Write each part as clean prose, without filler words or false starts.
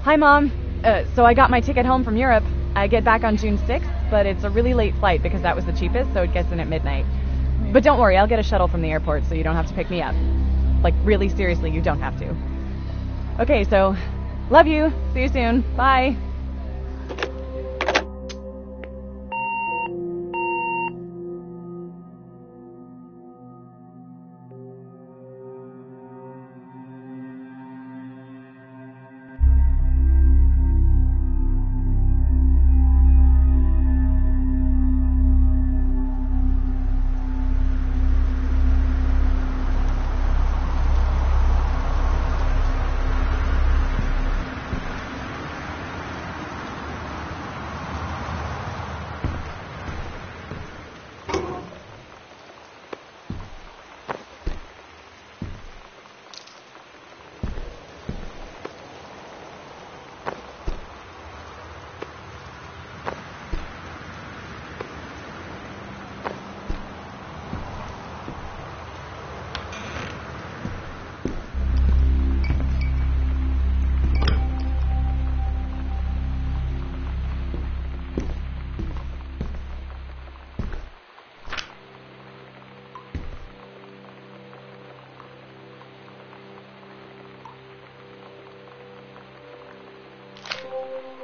Hi, Mom. So I got my ticket home from Europe. I get back on June 6th, but it's a really late flight because that was the cheapest, so it gets in at midnight. But don't worry, I'll get a shuttle from the airport so you don't have to pick me up. Like, really seriously, you don't have to. Okay, so, love you. See you soon. Bye.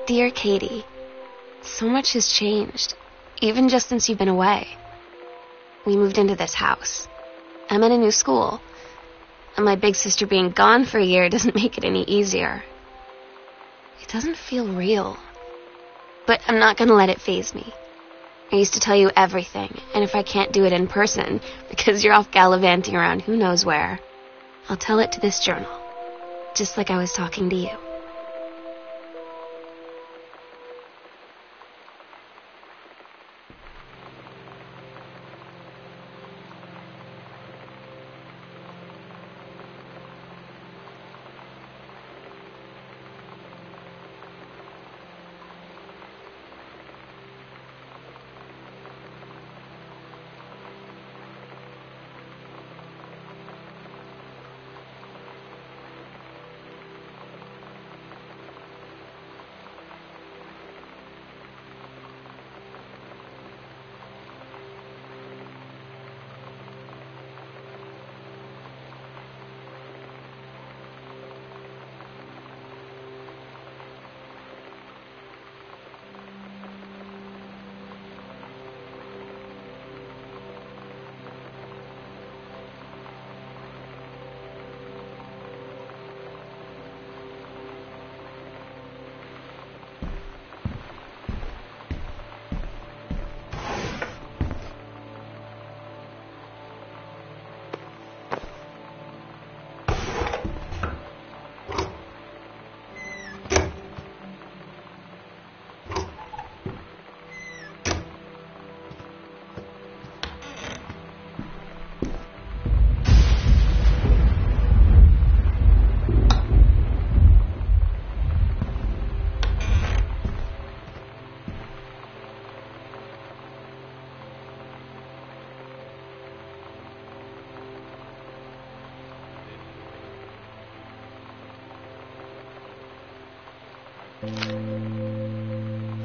Dear Katie, so much has changed, even just since you've been away. We moved into this house. I'm in a new school, and my big sister being gone for a year doesn't make it any easier. It doesn't feel real, but I'm not gonna let it faze me. I used to tell you everything, and if I can't do it in person, because you're off gallivanting around who knows where, I'll tell it to this journal, just like I was talking to you.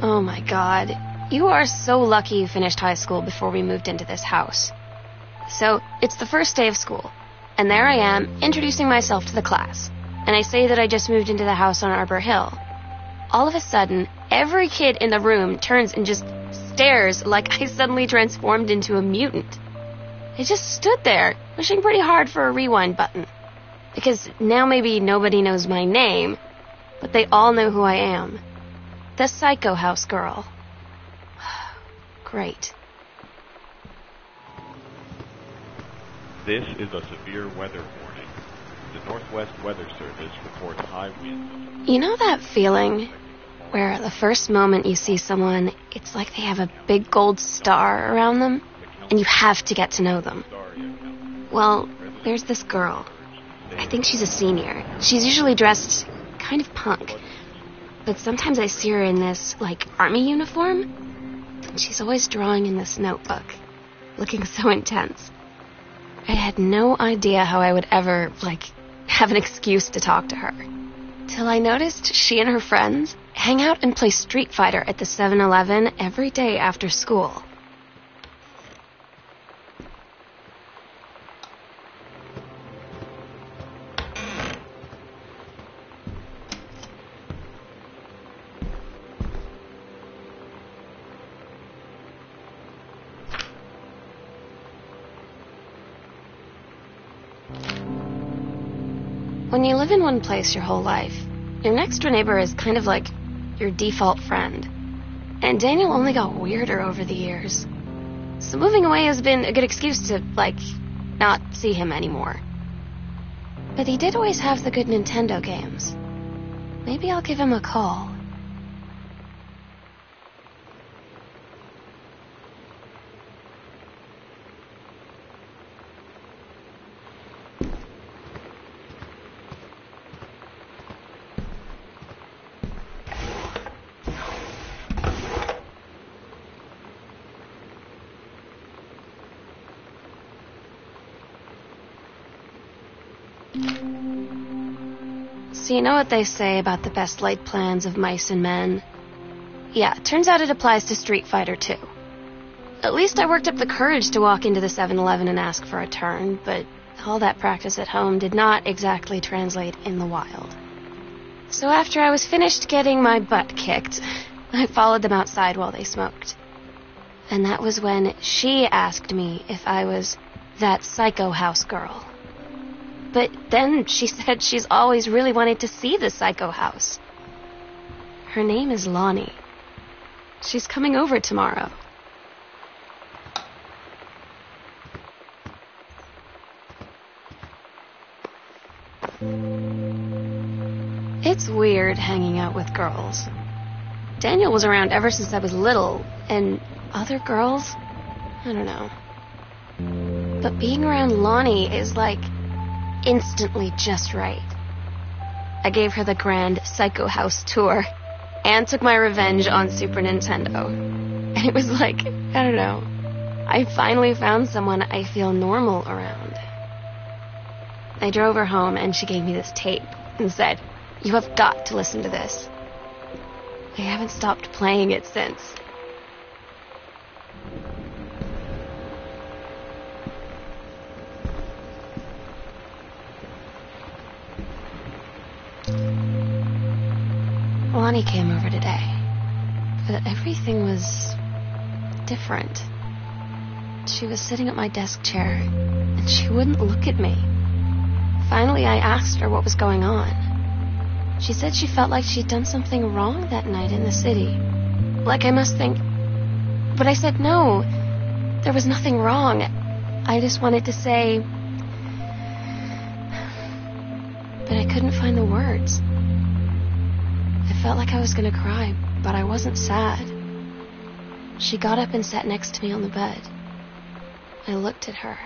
Oh my God, you are so lucky you finished high school before we moved into this house. So, it's the first day of school, and there I am, introducing myself to the class, and I say that I just moved into the house on Arbor Hill. All of a sudden, every kid in the room turns and just stares like I suddenly transformed into a mutant. I just stood there, wishing pretty hard for a rewind button. Because now maybe nobody knows my name, but they all know who I am. The Psycho House girl. Great. This is a severe weather warning. The Northwest Weather Service reports high winds. You know that feeling where the first moment you see someone, it's like they have a big gold star around them, and you have to get to know them? Well, there's this girl. I think she's a senior. She's usually dressed kind of punk. But sometimes I see her in this, army uniform. And she's always drawing in this notebook, looking so intense. I had no idea how I would ever, have an excuse to talk to her. till I noticed she and her friends hang out and play Street Fighter at the 7-Eleven every day after school. When you live in one place your whole life, your next-door neighbor is kind of like your default friend. And Daniel only got weirder over the years. So moving away has been a good excuse to, not see him anymore. But he did always have the good Nintendo games. Maybe I'll give him a call. So you know what they say about the best laid plans of mice and men? Yeah, turns out it applies to Street Fighter too. At least I worked up the courage to walk into the 7-Eleven and ask for a turn, but all that practice at home did not exactly translate in the wild. So after I was finished getting my butt kicked, I followed them outside while they smoked. And that was when she asked me if I was that psycho house girl. But then she said she's always really wanted to see the psycho house. Her name is Lonnie. She's coming over tomorrow. It's weird hanging out with girls. Daniel was around ever since I was little, and other girls? I don't know. But being around Lonnie is instantly just right. I gave her the grand Psycho House tour and took my revenge on Super Nintendo. And it was I don't know, I finally found someone I feel normal around. I drove her home and she gave me this tape and said, "You have got to listen to this." I haven't stopped playing it since. Lonnie came over today, but everything was different. She was sitting at my desk chair, and she wouldn't look at me. Finally, I asked her what was going on. She said she felt like she'd done something wrong that night in the city. Like I must think... But I said no, there was nothing wrong. I just wanted to say... But I couldn't find the words. I felt like I was gonna cry, but I wasn't sad. She got up and sat next to me on the bed. I looked at her.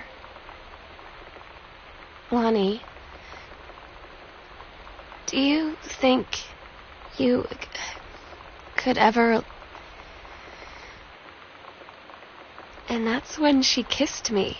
Lonnie, do you think you could ever... And that's when she kissed me.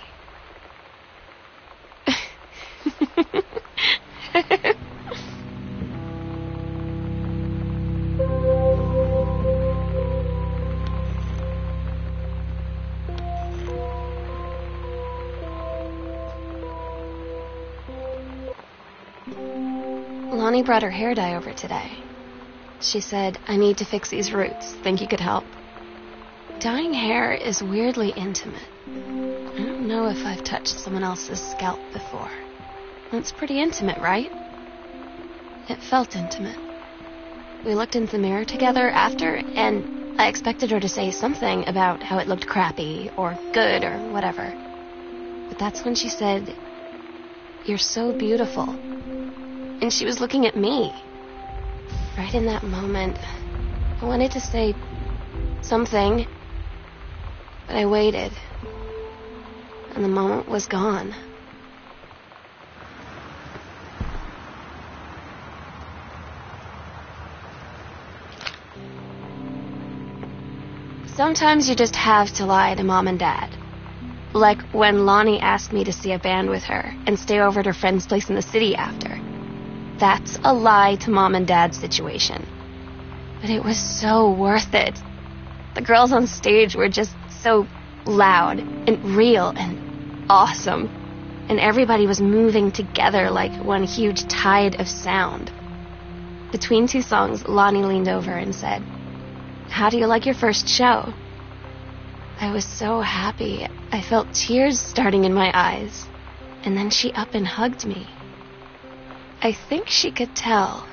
Lonnie brought her hair dye over today. She said, "I need to fix these roots. Think you could help?" Dyeing hair is weirdly intimate. I don't know if I've touched someone else's scalp before. That's pretty intimate, right? It felt intimate. We looked in the mirror together after, and I expected her to say something about how it looked crappy or good or whatever. But that's when she said, "You're so beautiful." And she was looking at me. Right in that moment, I wanted to say something, but I waited, and the moment was gone. Sometimes you just have to lie to Mom and Dad. Like when Lonnie asked me to see a band with her and stay over at her friend's place in the city after. That's a lie to Mom and Dad's situation. But it was so worth it. The girls on stage were just so loud and real and awesome. And everybody was moving together like one huge tide of sound. Between two songs, Lonnie leaned over and said, "How do you like your first show?" I was so happy. I felt tears starting in my eyes. And then she up and hugged me. I think she could tell.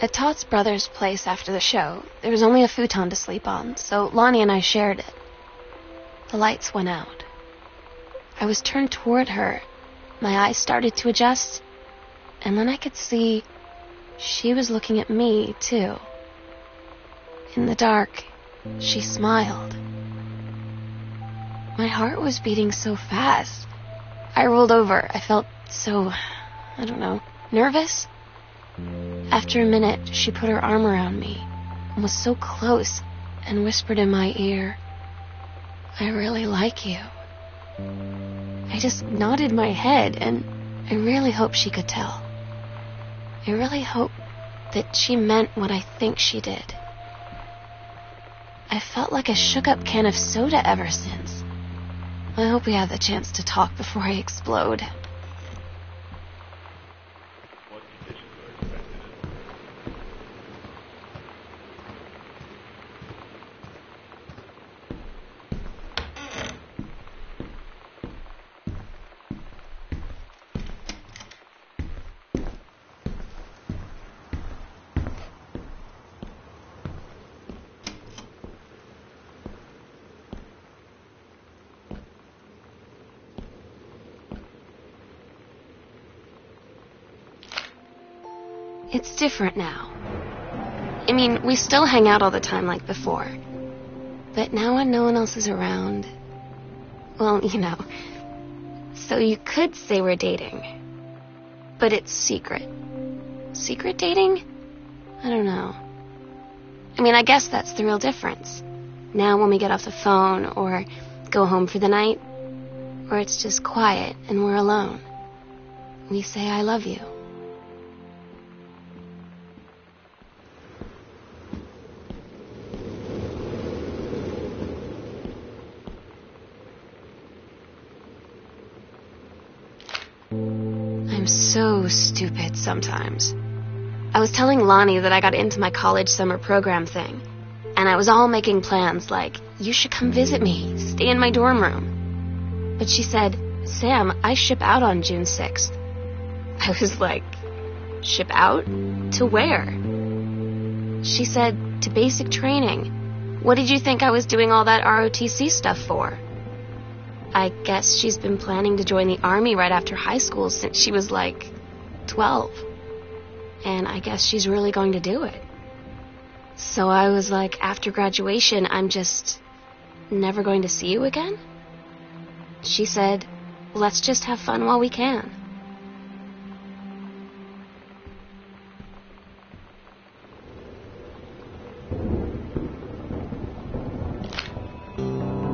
At Todd's brother's place after the show, there was only a futon to sleep on, so Lonnie and I shared it. The lights went out. I was turned toward her. My eyes started to adjust, and then I could see she was looking at me, too. In the dark, she smiled. My heart was beating so fast. I rolled over. I felt so, nervous. After a minute, she put her arm around me and was so close and whispered in my ear, "I really like you." I just nodded my head, and I really hoped she could tell. I really hoped that she meant what I think she did. I felt like a shook-up can of soda ever since. I hope we have the chance to talk before I explode. What conditions are expected? It's different now. I mean, we still hang out all the time like before. But now when no one else is around, well, So you could say we're dating. But it's secret. Secret dating? I don't know. I mean, I guess that's the real difference. Now when we get off the phone or go home for the night, or it's just quiet and we're alone, we say I love you. I'm so stupid sometimes. I was telling Lonnie that I got into my college summer program thing, and I was all making plans like, you should come visit me, stay in my dorm room. But she said, "Sam, I ship out on June 6th. I was like, ship out? To where? She said, to basic training. What did you think I was doing all that ROTC stuff for? I guess she's been planning to join the Army right after high school since she was like 12. And I guess she's really going to do it. So I was like, after graduation, I'm just never going to see you again? She said, let's just have fun while we can.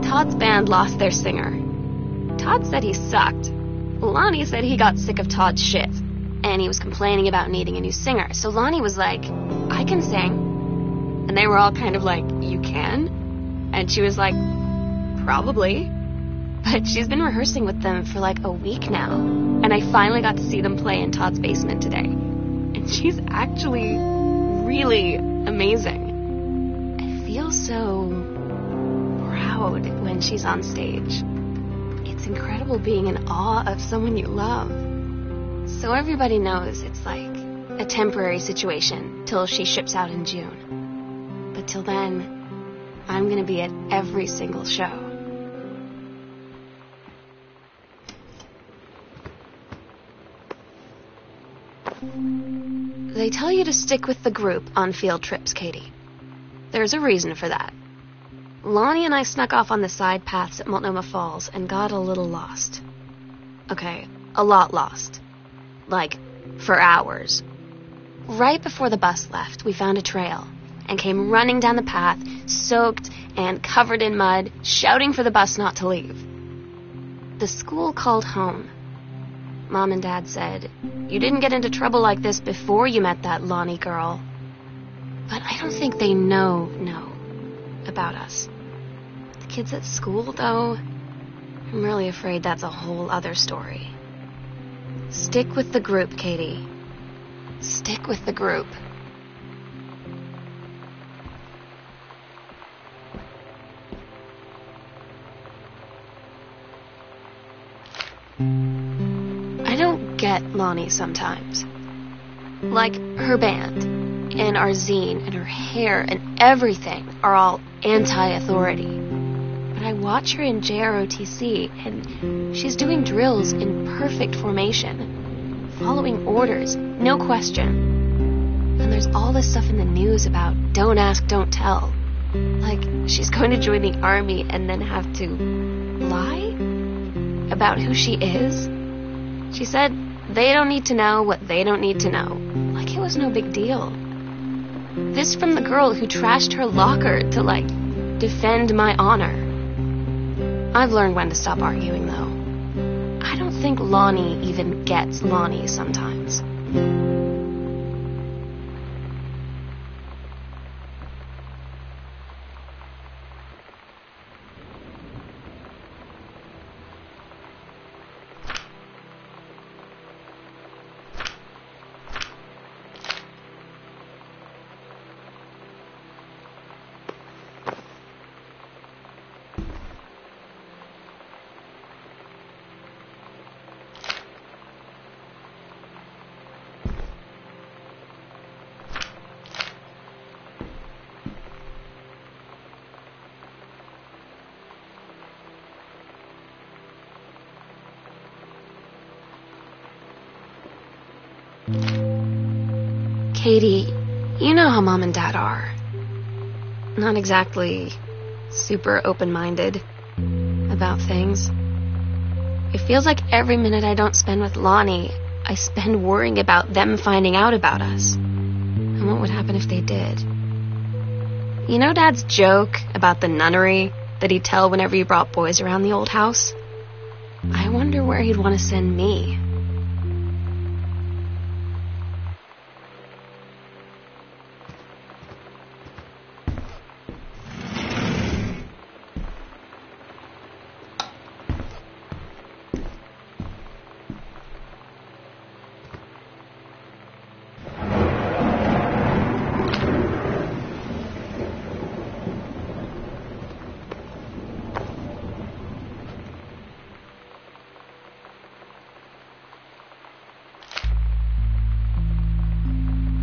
Todd's band lost their singer. Todd said he sucked. Lonnie said he got sick of Todd's shit, and he was complaining about needing a new singer. So Lonnie was like, I can sing. And they were all kind of like, you can? And she was like, probably. But she's been rehearsing with them for like a week now. And I finally got to see them play in Todd's basement today. And she's actually really amazing. I feel so proud when she's on stage. It's incredible being in awe of someone you love. So everybody knows it's like a temporary situation till she ships out in June. But till then, I'm gonna be at every single show. They tell you to stick with the group on field trips, Katie. There's a reason for that. Lonnie and I snuck off on the side paths at Multnomah Falls and got a little lost. Okay, a lot lost. Like, for hours. Right before the bus left, we found a trail and came running down the path, soaked and covered in mud, shouting for the bus not to leave. The school called home. Mom and Dad said, "You didn't get into trouble like this before you met that Lonnie girl." But I don't think they know about us. The kids at school, though, I'm really afraid that's a whole other story. Stick with the group, Katie. Stick with the group. I don't get Lonnie sometimes. Like, her band, and our zine, and her hair, and everything are all anti-authority. But I watch her in JROTC, and she's doing drills in perfect formation, following orders, no question. And there's all this stuff in the news about don't ask, don't tell. Like, she's going to join the army and then have to lie about who she is. She said they don't need to know what they don't need to know. Like it was no big deal. This from the girl who trashed her locker to, like, defend my honor. I've learned when to stop arguing, though. I don't think Lonnie even gets Lonnie sometimes. Katie, you know how Mom and Dad are. Not exactly super open-minded about things. It feels like every minute I don't spend with Lonnie, I spend worrying about them finding out about us. And what would happen if they did? You know Dad's joke about the nunnery that he'd tell whenever he brought boys around the old house? I wonder where he'd want to send me.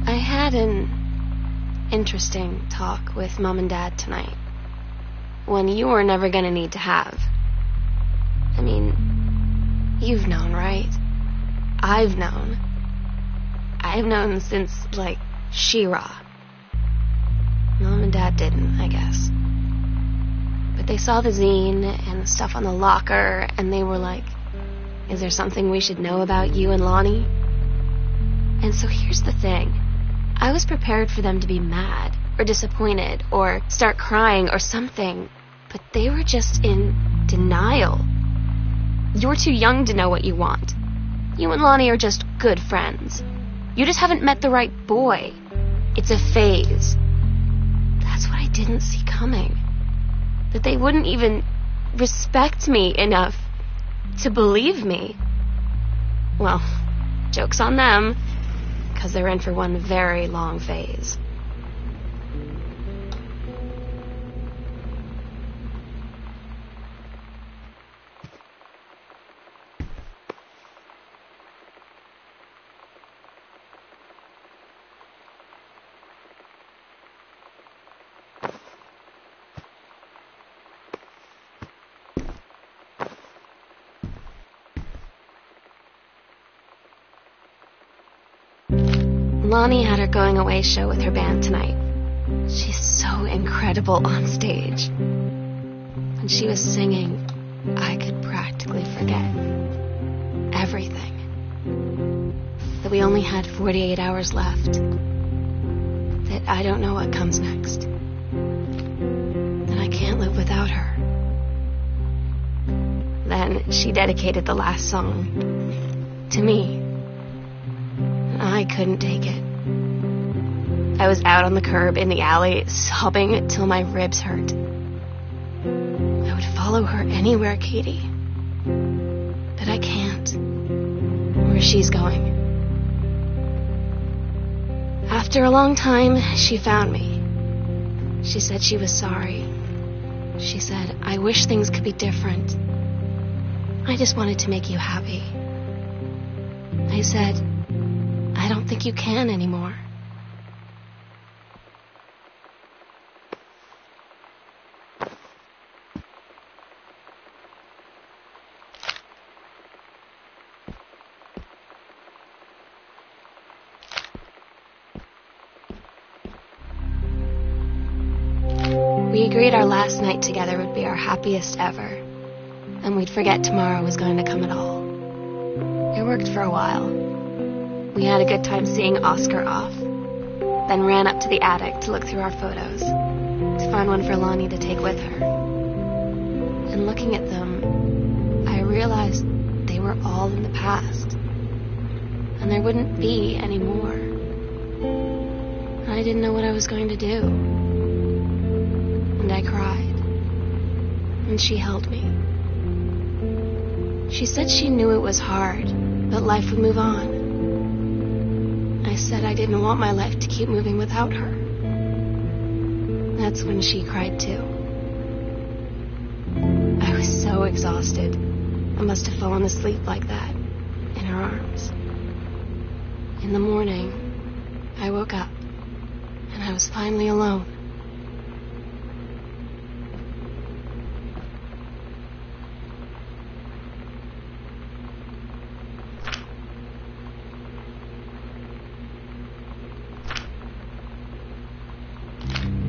I had an interesting talk with Mom and Dad tonight. One you were never gonna need to have. I mean, you've known, right? I've known. I've known since, like, She-Ra. Mom and Dad didn't, I guess. But they saw the zine and the stuff on the locker, and they were like, is there something we should know about you and Lonnie? And so here's the thing. I was prepared for them to be mad, or disappointed, or start crying, or something, but they were just in denial. You're too young to know what you want. You and Lonnie are just good friends. You just haven't met the right boy. It's a phase. I didn't see coming. That they wouldn't even respect me enough to believe me. Well, joke's on them, because they're in for one very long phase. Lonnie had her going-away show with her band tonight. She's so incredible on stage. When she was singing, I could practically forget everything. That we only had 48 hours left. That I don't know what comes next. That I can't live without her. Then she dedicated the last song to me. I couldn't take it. I was out on the curb in the alley, sobbing till my ribs hurt. I would follow her anywhere, Katie. But I can't. Where she's going. After a long time, she found me. She said she was sorry. She said, I wish things could be different. I just wanted to make you happy. I said, I don't think you can anymore. We agreed our last night together would be our happiest ever, and we'd forget tomorrow was going to come at all. It worked for a while. We had a good time seeing Oscar off, then ran up to the attic to look through our photos, to find one for Lonnie to take with her. And looking at them, I realized they were all in the past, and there wouldn't be any more. I didn't know what I was going to do. And I cried, and she held me. She said she knew it was hard, but life would move on. I said I didn't want my life to keep moving without her. That's when she cried too. I was so exhausted. I must have fallen asleep like that, in her arms. In the morning, I woke up, and I was finally alone.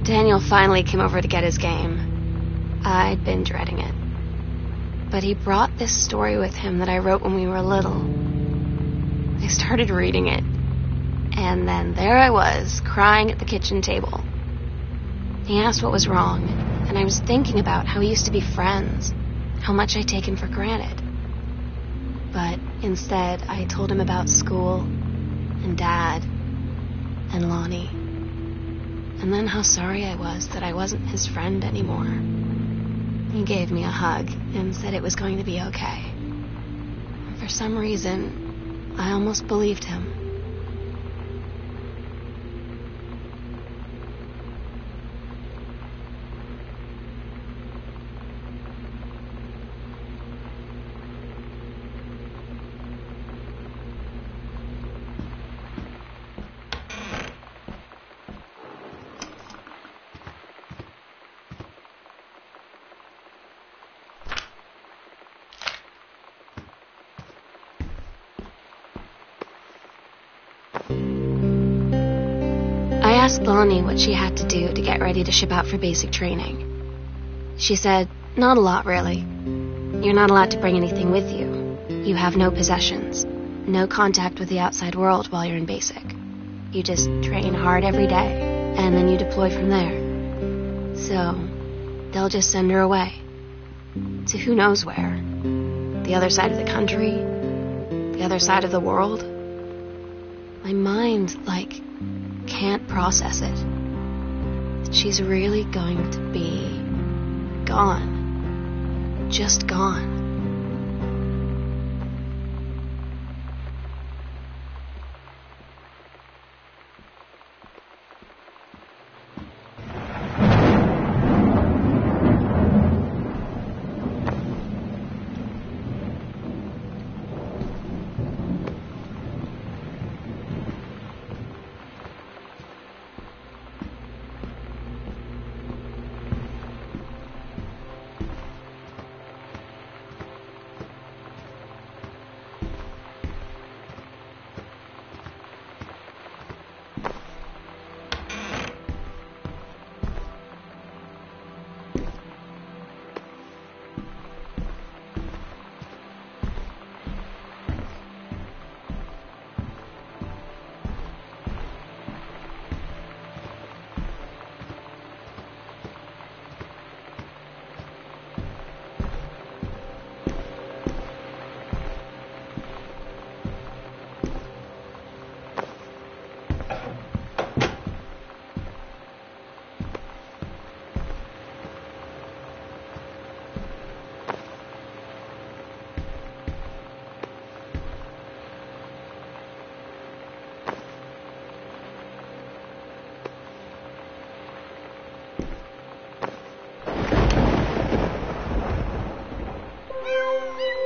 Daniel finally came over to get his game. I'd been dreading it. But he brought this story with him that I wrote when we were little. I started reading it, and then there I was, crying at the kitchen table. He asked what was wrong, and I was thinking about how we used to be friends, how much I'd taken for granted. But instead, I told him about school, and Dad, and Lonnie. And then how sorry I was that I wasn't his friend anymore. He gave me a hug and said it was going to be okay. And for some reason, I almost believed him. I asked Lonnie what she had to do to get ready to ship out for basic training. She said, not a lot, really. You're not allowed to bring anything with you. You have no possessions, no contact with the outside world while you're in basic. You just train hard every day, and then you deploy from there. So, they'll just send her away. To who knows where. The other side of the country, the other side of the world. My mind, can't process it. she's really going to be gone. Just gone.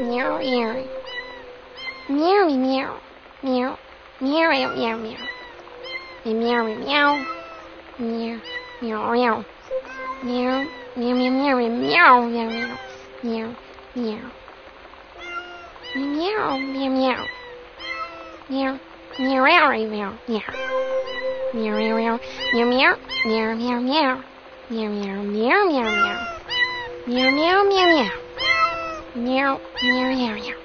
Meow, meow. Meow, meow. Meow. Meow, meow, meow, meow. Meow, meow. Meow, meow, meow. Meow, meow, meow, meow, meow, meow, meow. Meow, meow. Meow, meow, meow. Meow, meow, meow, meow, meow. Meow, meow, meow. Meow, meow. Meow, meow, meow. Meow, meow, meow, meow, meow. Meow, meow, meow, meow. Meow, meow, meow, meow.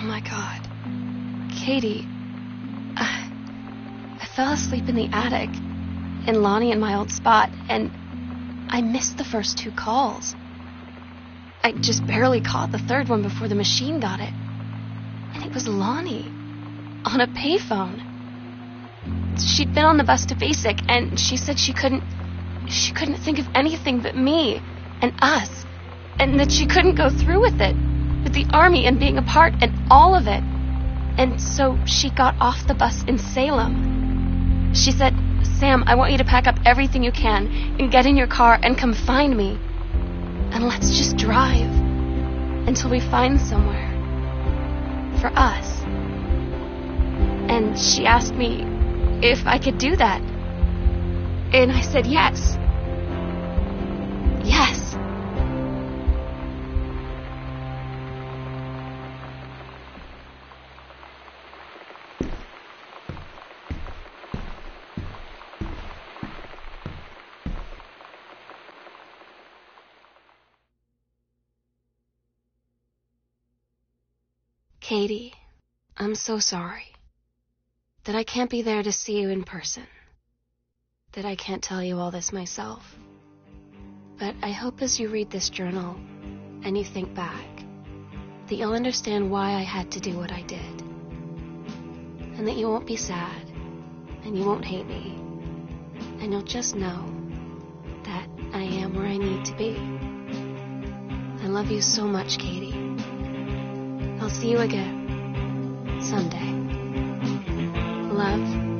Oh my God. Katie, I fell asleep in the attic in Lonnie and my old spot, and I missed the first 2 calls. I just barely caught the third one before the machine got it. And it was Lonnie on a payphone. She'd been on the bus to Basic, and she said she couldn't think of anything but me and us, and that she couldn't go through with it, with the Army and being apart and all of it. And so she got off the bus in Salem. She said, "Sam, I want you to pack up everything you can and get in your car and come find me. And let's just drive until we find somewhere for us." And she asked me if I could do that. And I said yes. Yes. Katie, I'm so sorry that I can't be there to see you in person, that I can't tell you all this myself. But I hope as you read this journal and you think back, that you'll understand why I had to do what I did. And that you won't be sad, and you won't hate me, and you'll just know that I am where I need to be. I love you so much, Katie. I'll see you again someday. Love.